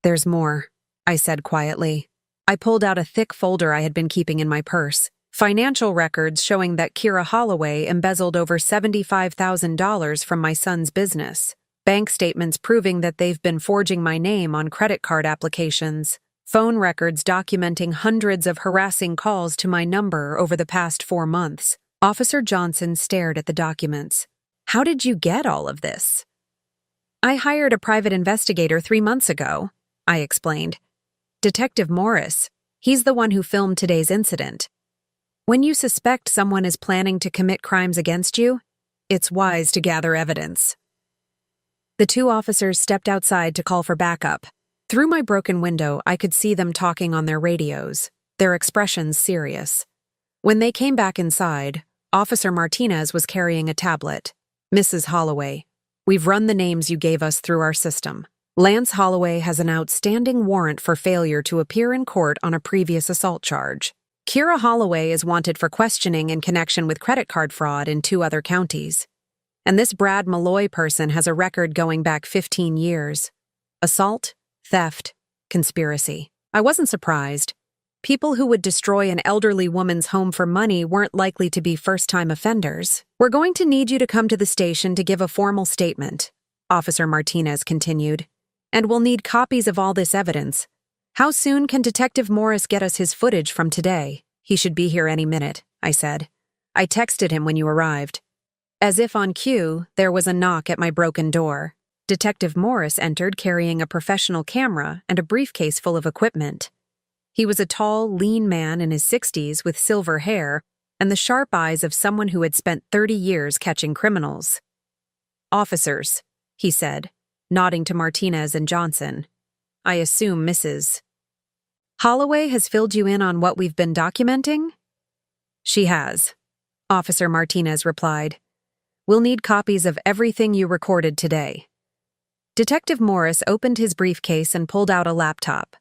"There's more," I said quietly. I pulled out a thick folder I had been keeping in my purse. Financial records showing that Kira Holloway embezzled over $75,000 from my son's business. Bank statements proving that they've been forging my name on credit card applications. Phone records documenting hundreds of harassing calls to my number over the past 4 months. Officer Johnson stared at the documents. "How did you get all of this?" "I hired a private investigator 3 months ago," I explained. "Detective Morris. He's the one who filmed today's incident. When you suspect someone is planning to commit crimes against you, it's wise to gather evidence." The 2 officers stepped outside to call for backup. Through my broken window, I could see them talking on their radios, their expressions serious. When they came back inside, Officer Martinez was carrying a tablet. "Mrs. Holloway, we've run the names you gave us through our system. Lance Holloway has an outstanding warrant for failure to appear in court on a previous assault charge. Kira Holloway is wanted for questioning in connection with credit card fraud in 2 other counties. And this Brad Malloy person has a record going back 15 years. Assault, theft, conspiracy." I wasn't surprised. People who would destroy an elderly woman's home for money weren't likely to be first-time offenders. "We're going to need you to come to the station to give a formal statement," Officer Martinez continued. "And we'll need copies of all this evidence. How soon can Detective Morris get us his footage from today?" "He should be here any minute," I said. "I texted him when you arrived." As if on cue, there was a knock at my broken door. Detective Morris entered carrying a professional camera and a briefcase full of equipment. He was a tall, lean man in his 60s with silver hair and the sharp eyes of someone who had spent 30 years catching criminals. "Officers," he said, nodding to Martinez and Johnson. "I assume Mrs. Holloway has filled you in on what we've been documenting?" "She has," Officer Martinez replied. "We'll need copies of everything you recorded today." Detective Morris opened his briefcase and pulled out a laptop.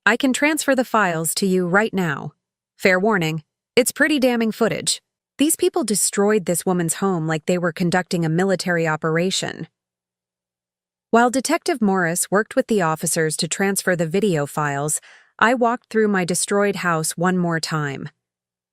"I can transfer the files to you right now. Fair warning, it's pretty damning footage. These people destroyed this woman's home like they were conducting a military operation." While Detective Morris worked with the officers to transfer the video files, I walked through my destroyed house one more time.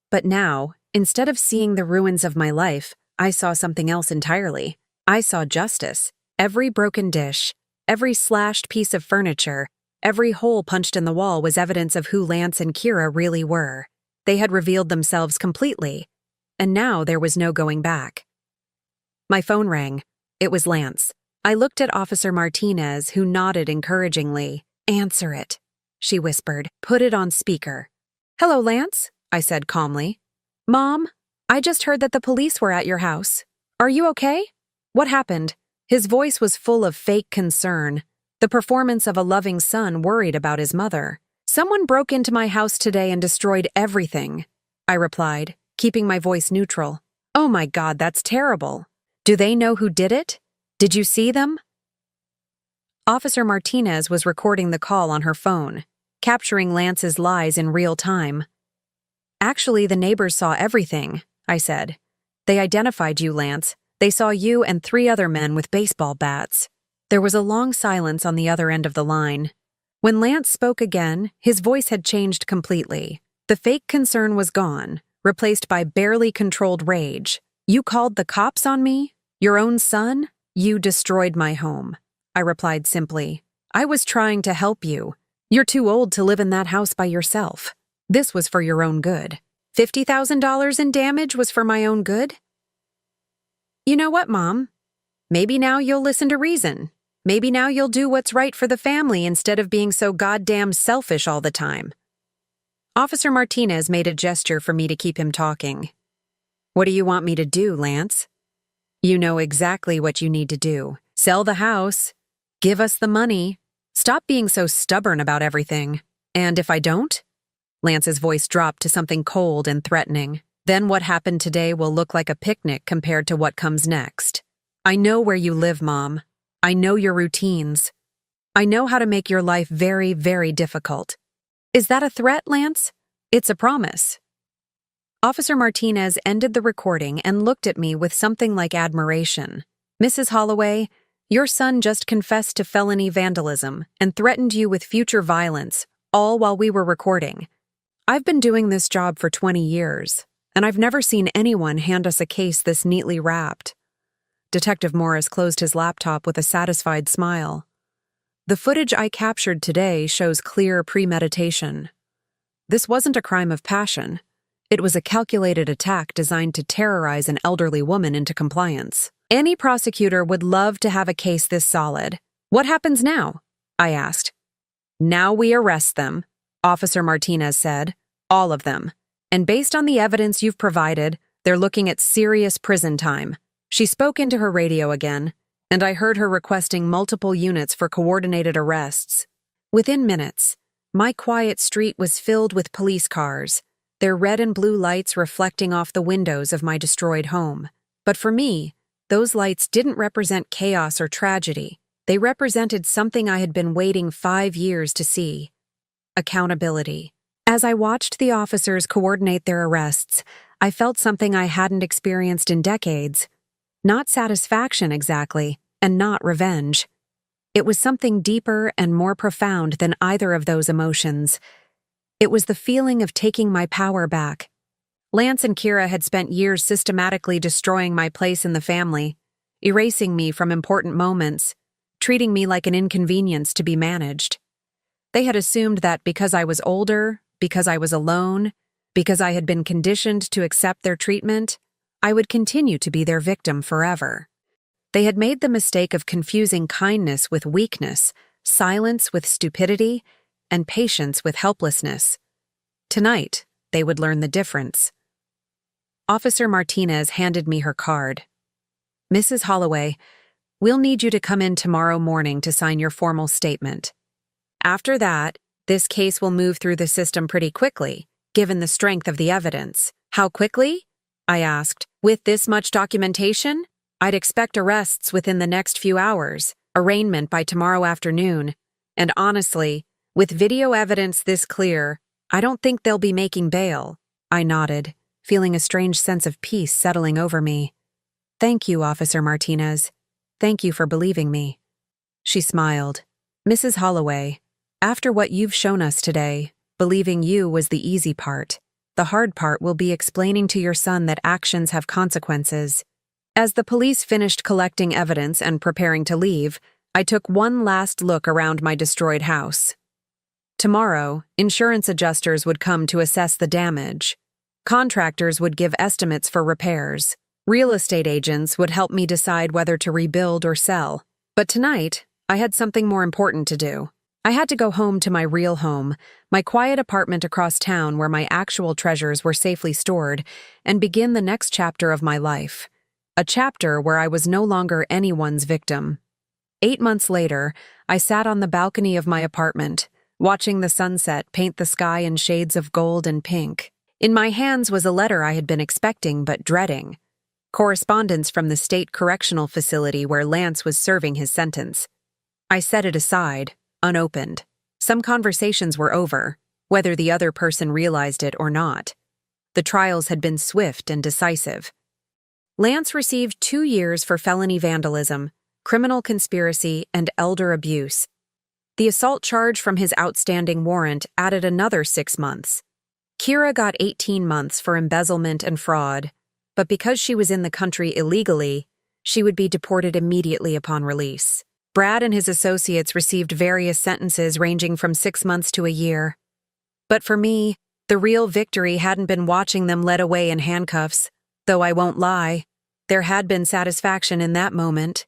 But now, instead of seeing the ruins of my life, I saw something else entirely. I saw justice. Every broken dish, every slashed piece of furniture, every hole punched in the wall was evidence of who Lance and Kira really were. They had revealed themselves completely, and now there was no going back. My phone rang. It was Lance. I looked at Officer Martinez, who nodded encouragingly. "Answer it," she whispered. "Put it on speaker." "Hello, Lance," I said calmly. "Mom, I just heard that the police were at your house. Are you okay? What happened?" His voice was full of fake concern, the performance of a loving son worried about his mother. "Someone broke into my house today and destroyed everything," I replied, keeping my voice neutral. "Oh my God, that's terrible. Do they know who did it? Did you see them?" Officer Martinez was recording the call on her phone, capturing Lance's lies in real time. "Actually, the neighbors saw everything," I said. "They identified you, Lance. They saw you and 3 other men with baseball bats." There was a long silence on the other end of the line. When Lance spoke again, his voice had changed completely. The fake concern was gone, replaced by barely controlled rage. "You called the cops on me? Your own son? You destroyed my home," I replied simply. "I was trying to help you. You're too old to live in that house by yourself. This was for your own good. $50,000 in damage was for my own good?" "You know what, Mom? Maybe now you'll listen to reason. Maybe now you'll do what's right for the family instead of being so goddamn selfish all the time." Officer Martinez made a gesture for me to keep him talking. "What do you want me to do, Lance?" "You know exactly what you need to do. Sell the house. Give us the money. Stop being so stubborn about everything. And if I don't?" Lance's voice dropped to something cold and threatening. "Then what happened today will look like a picnic compared to what comes next. I know where you live, Mom. I know your routines. I know how to make your life very, very difficult. Is that a threat, Lance? It's a promise." Officer Martinez ended the recording and looked at me with something like admiration. "Mrs. Holloway, your son just confessed to felony vandalism and threatened you with future violence, all while we were recording. I've been doing this job for 20 years. And I've never seen anyone hand us a case this neatly wrapped." Detective Morris closed his laptop with a satisfied smile. "The footage I captured today shows clear premeditation. This wasn't a crime of passion. It was a calculated attack designed to terrorize an elderly woman into compliance. Any prosecutor would love to have a case this solid. What happens now?" I asked. "Now we arrest them," Officer Martinez said. "All of them. And based on the evidence you've provided, they're looking at serious prison time." She spoke into her radio again, and I heard her requesting multiple units for coordinated arrests. Within minutes, my quiet street was filled with police cars, their red and blue lights reflecting off the windows of my destroyed home. But for me, those lights didn't represent chaos or tragedy. They represented something I had been waiting 5 years to see: accountability. As I watched the officers coordinate their arrests, I felt something I hadn't experienced in decades. Not satisfaction exactly, and not revenge. It was something deeper and more profound than either of those emotions. It was the feeling of taking my power back. Lance and Kira had spent years systematically destroying my place in the family, erasing me from important moments, treating me like an inconvenience to be managed. They had assumed that because I was older, because I was alone, because I had been conditioned to accept their treatment, I would continue to be their victim forever. They had made the mistake of confusing kindness with weakness, silence with stupidity, and patience with helplessness. Tonight, they would learn the difference. Officer Martinez handed me her card. "Mrs. Holloway, we'll need you to come in tomorrow morning to sign your formal statement. After that, this case will move through the system pretty quickly, given the strength of the evidence." "How quickly?" I asked. "With this much documentation? I'd expect arrests within the next few hours, arraignment by tomorrow afternoon. And honestly, with video evidence this clear, I don't think they'll be making bail." I nodded, feeling a strange sense of peace settling over me. "Thank you, Officer Martinez. Thank you for believing me." She smiled. "Mrs. Holloway, after what you've shown us today, believing you was the easy part. The hard part will be explaining to your son that actions have consequences." As the police finished collecting evidence and preparing to leave, I took one last look around my destroyed house. Tomorrow, insurance adjusters would come to assess the damage. Contractors would give estimates for repairs. Real estate agents would help me decide whether to rebuild or sell. But tonight, I had something more important to do. I had to go home to my real home, my quiet apartment across town where my actual treasures were safely stored, and begin the next chapter of my life. A chapter where I was no longer anyone's victim. 8 months later, I sat on the balcony of my apartment, watching the sunset paint the sky in shades of gold and pink. In my hands was a letter I had been expecting but dreading. Correspondence from the state correctional facility where Lance was serving his sentence. I set it aside, unopened. Some conversations were over, whether the other person realized it or not. The trials had been swift and decisive. Lance received 2 years for felony vandalism, criminal conspiracy, and elder abuse. The assault charge from his outstanding warrant added another 6 months. Kira got 18 months for embezzlement and fraud, but because she was in the country illegally, she would be deported immediately upon release. Brad and his associates received various sentences ranging from 6 months to a year. But for me, the real victory hadn't been watching them led away in handcuffs, though I won't lie, there had been satisfaction in that moment.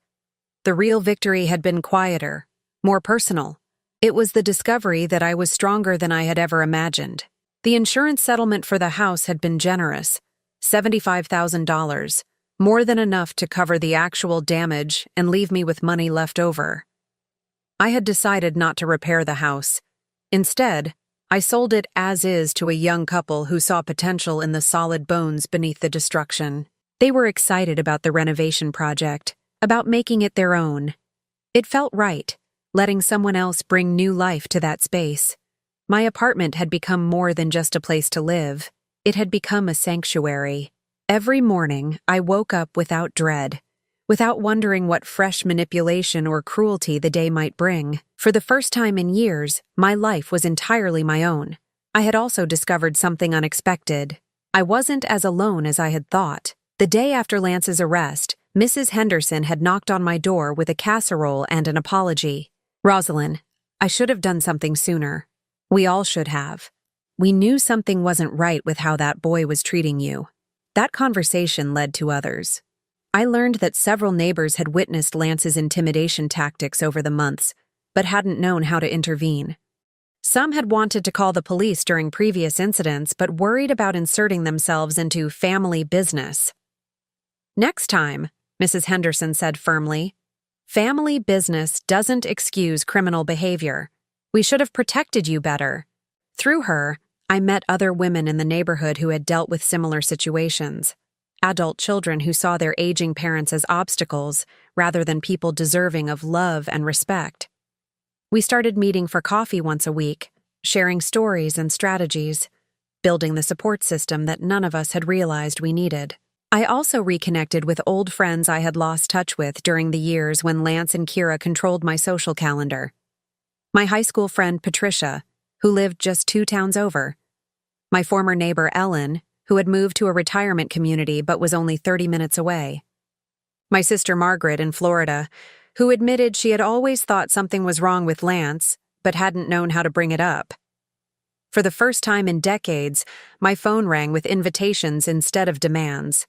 The real victory had been quieter, more personal. It was the discovery that I was stronger than I had ever imagined. The insurance settlement for the house had been generous, $75,000, more than enough to cover the actual damage and leave me with money left over. I had decided not to repair the house. Instead, I sold it as is to a young couple who saw potential in the solid bones beneath the destruction. They were excited about the renovation project, about making it their own. It felt right, letting someone else bring new life to that space. My apartment had become more than just a place to live. It had become a sanctuary. Every morning, I woke up without dread, without wondering what fresh manipulation or cruelty the day might bring. For the first time in years, my life was entirely my own. I had also discovered something unexpected. I wasn't as alone as I had thought. The day after Lance's arrest, Mrs. Henderson had knocked on my door with a casserole and an apology. "Rosalind, I should have done something sooner. We all should have. We knew something wasn't right with how that boy was treating you." That conversation led to others. I learned that several neighbors had witnessed Lance's intimidation tactics over the months, but hadn't known how to intervene. Some had wanted to call the police during previous incidents, but worried about inserting themselves into family business. "Next time," Mrs. Henderson said firmly, "family business doesn't excuse criminal behavior. We should have protected you better." Through her, I met other women in the neighborhood who had dealt with similar situations. Adult children who saw their aging parents as obstacles rather than people deserving of love and respect. We started meeting for coffee once a week, sharing stories and strategies, building the support system that none of us had realized we needed. I also reconnected with old friends I had lost touch with during the years when Lance and Kira controlled my social calendar. My high school friend Patricia, who lived just 2 towns over. My former neighbor Ellen, who had moved to a retirement community but was only 30 minutes away. My sister Margaret in Florida, who admitted she had always thought something was wrong with Lance, but hadn't known how to bring it up. For the first time in decades, my phone rang with invitations instead of demands.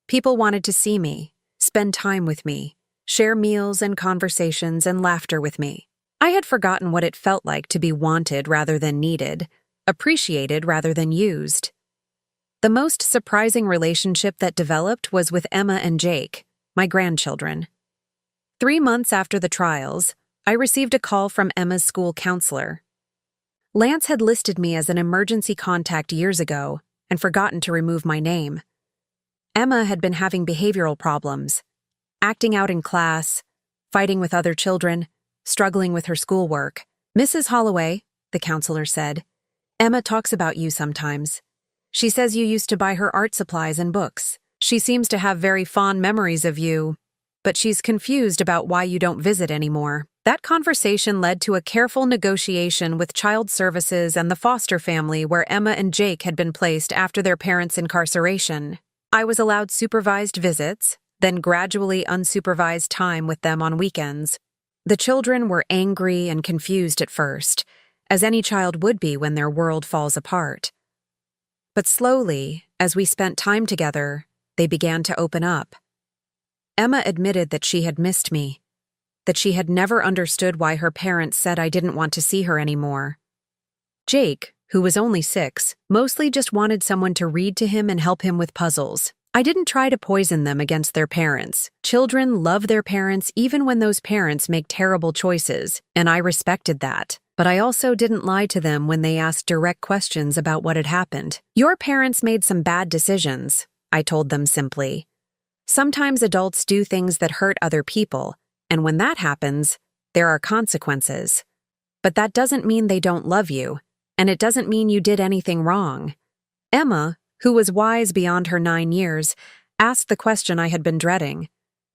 People wanted to see me, spend time with me, share meals and conversations and laughter with me. I had forgotten what it felt like to be wanted rather than needed, appreciated rather than used. The most surprising relationship that developed was with Emma and Jake, my grandchildren. 3 months after the trials, I received a call from Emma's school counselor. Lance had listed me as an emergency contact years ago and forgotten to remove my name. Emma had been having behavioral problems, acting out in class, fighting with other children, struggling with her schoolwork. "Mrs. Holloway," the counselor said, "Emma talks about you sometimes. She says you used to buy her art supplies and books. She seems to have very fond memories of you, but she's confused about why you don't visit anymore." That conversation led to a careful negotiation with Child Services and the foster family where Emma and Jake had been placed after their parents' incarceration. I was allowed supervised visits, then gradually unsupervised time with them on weekends. The children were angry and confused at first, as any child would be when their world falls apart. But slowly, as we spent time together, they began to open up. Emma admitted that she had missed me, that she had never understood why her parents said I didn't want to see her anymore. Jake, who was only 6, mostly just wanted someone to read to him and help him with puzzles. I didn't try to poison them against their parents. Children love their parents even when those parents make terrible choices, and I respected that. But I also didn't lie to them when they asked direct questions about what had happened. "Your parents made some bad decisions," I told them simply. "Sometimes adults do things that hurt other people, and when that happens, there are consequences. But that doesn't mean they don't love you, and it doesn't mean you did anything wrong." Emma, who was wise beyond her 9 years, asked the question I had been dreading.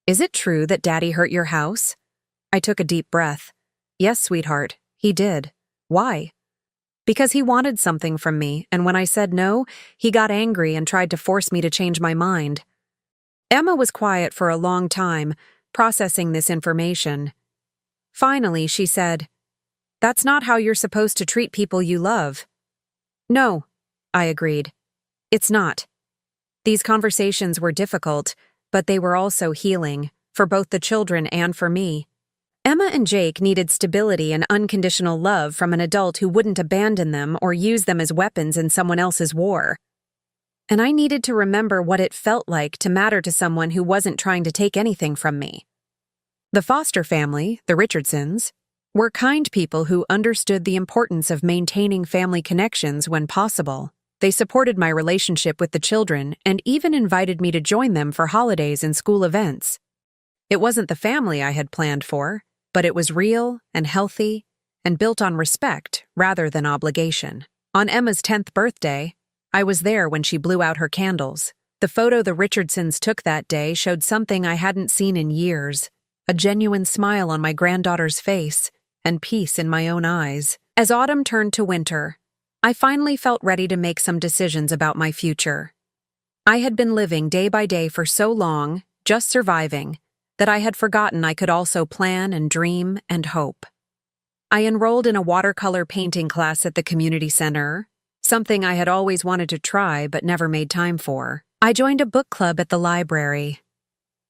"Is it true that Daddy hurt your house?" I took a deep breath. "Yes, sweetheart, he did." "Why?" "Because he wanted something from me, and when I said no, he got angry and tried to force me to change my mind." Emma was quiet for a long time, processing this information. Finally, she said, "That's not how you're supposed to treat people you love." "No," I agreed. "It's not." These conversations were difficult, but they were also healing, for both the children and for me. Emma and Jake needed stability and unconditional love from an adult who wouldn't abandon them or use them as weapons in someone else's war. And I needed to remember what it felt like to matter to someone who wasn't trying to take anything from me. The foster family, the Richardsons, were kind people who understood the importance of maintaining family connections when possible. They supported my relationship with the children and even invited me to join them for holidays and school events. It wasn't the family I had planned for, but it was real and healthy and built on respect rather than obligation. On Emma's 10th birthday, I was there when she blew out her candles. The photo the Richardsons took that day showed something I hadn't seen in years, a genuine smile on my granddaughter's face and peace in my own eyes. As autumn turned to winter, I finally felt ready to make some decisions about my future. I had been living day by day for so long, just surviving, that I had forgotten I could also plan and dream and hope. I enrolled in a watercolor painting class at the community center, something I had always wanted to try but never made time for. I joined a book club at the library.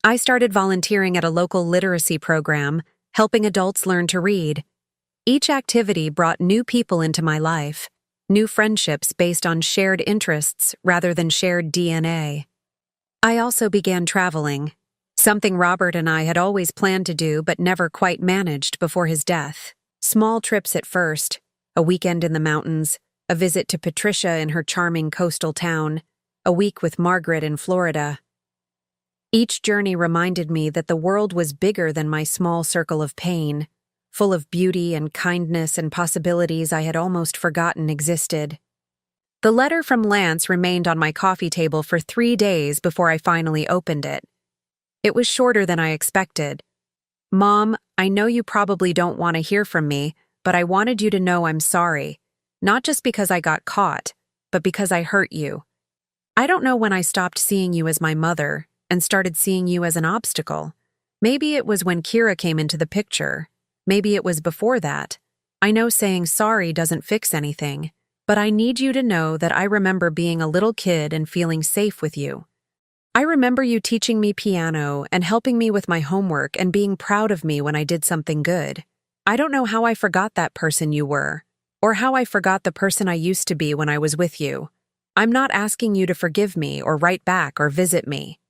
I started volunteering at a local literacy program, helping adults learn to read. Each activity brought new people into my life, new friendships based on shared interests rather than shared DNA. I also began traveling, something Robert and I had always planned to do but never quite managed before his death. Small trips at first, a weekend in the mountains, a visit to Patricia in her charming coastal town, a week with Margaret in Florida. Each journey reminded me that the world was bigger than my small circle of pain, full of beauty and kindness and possibilities I had almost forgotten existed. The letter from Lance remained on my coffee table for 3 days before I finally opened it. It was shorter than I expected. "Mom, I know you probably don't want to hear from me, but I wanted you to know I'm sorry. Not just because I got caught, but because I hurt you. I don't know when I stopped seeing you as my mother and started seeing you as an obstacle. Maybe it was when Kira came into the picture. Maybe it was before that. I know saying sorry doesn't fix anything, but I need you to know that I remember being a little kid and feeling safe with you. I remember you teaching me piano and helping me with my homework and being proud of me when I did something good. I don't know how I forgot that person you were, or how I forgot the person I used to be when I was with you. I'm not asking you to forgive me or write back or visit me.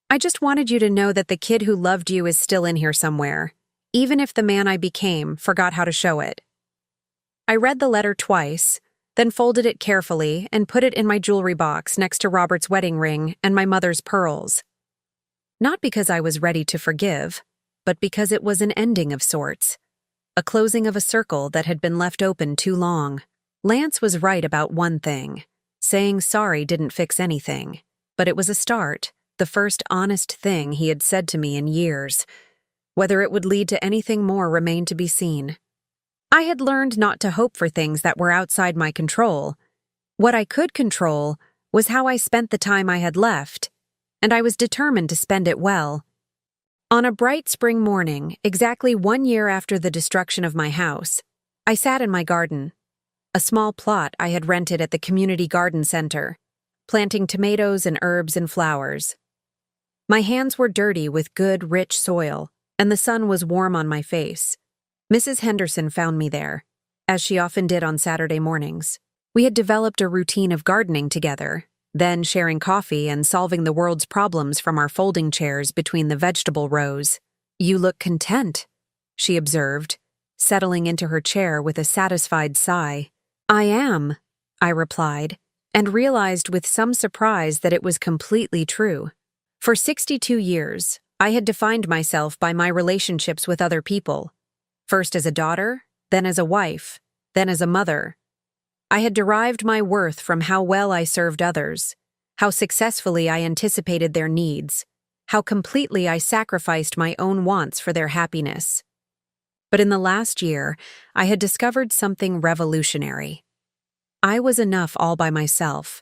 I just wanted you to know that the kid who loved you is still in here somewhere, even if the man I became forgot how to show it. I read the letter twice, then folded it carefully and put it in my jewelry box next to Robert's wedding ring and my mother's pearls. Not because I was ready to forgive, but because it was an ending of sorts, a closing of a circle that had been left open too long. Lance was right about one thing. Saying sorry didn't fix anything, but it was a start, the first honest thing he had said to me in years. Whether it would lead to anything more remained to be seen. I had learned not to hope for things that were outside my control. What I could control was how I spent the time I had left, and I was determined to spend it well. On a bright spring morning, exactly 1 year after the destruction of my house, I sat in my garden, a small plot I had rented at the community garden center, planting tomatoes and herbs and flowers. My hands were dirty with good, rich soil, and the sun was warm on my face. Mrs. Henderson found me there, as she often did on Saturday mornings. We had developed a routine of gardening together, then sharing coffee and solving the world's problems from our folding chairs between the vegetable rows. "You look content," she observed, settling into her chair with a satisfied sigh. "I am," I replied, and realized with some surprise that it was completely true. For 62 years, I had defined myself by my relationships with other people, first as a daughter, then as a wife, then as a mother. I had derived my worth from how well I served others, how successfully I anticipated their needs, how completely I sacrificed my own wants for their happiness. But in the last year, I had discovered something revolutionary. I was enough all by myself.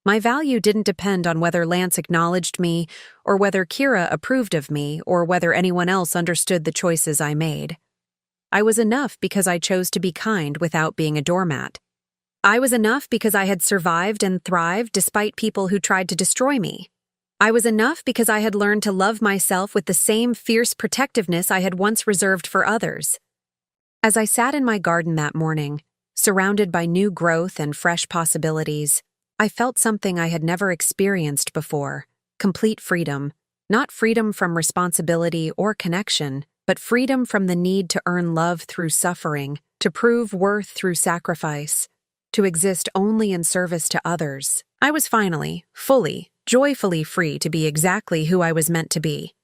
My value didn't depend on whether Lance acknowledged me, or whether Kira approved of me, or whether anyone else understood the choices I made. I was enough because I chose to be kind without being a doormat. I was enough because I had survived and thrived despite people who tried to destroy me. I was enough because I had learned to love myself with the same fierce protectiveness I had once reserved for others. As I sat in my garden that morning, surrounded by new growth and fresh possibilities, I felt something I had never experienced before: complete freedom. Not freedom from responsibility or connection, but freedom from the need to earn love through suffering, to prove worth through sacrifice, to exist only in service to others. I was finally, fully, joyfully free to be exactly who I was meant to be.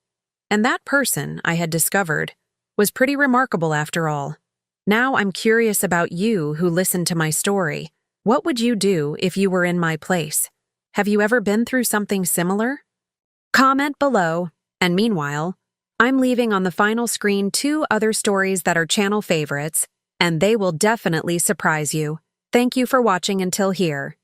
And that person, I had discovered, was pretty remarkable after all. Now I'm curious about you who listened to my story. What would you do if you were in my place? Have you ever been through something similar? Comment below, and meanwhile, I'm leaving on the final screen 2 other stories that are channel favorites, and they will definitely surprise you. Thank you for watching until here.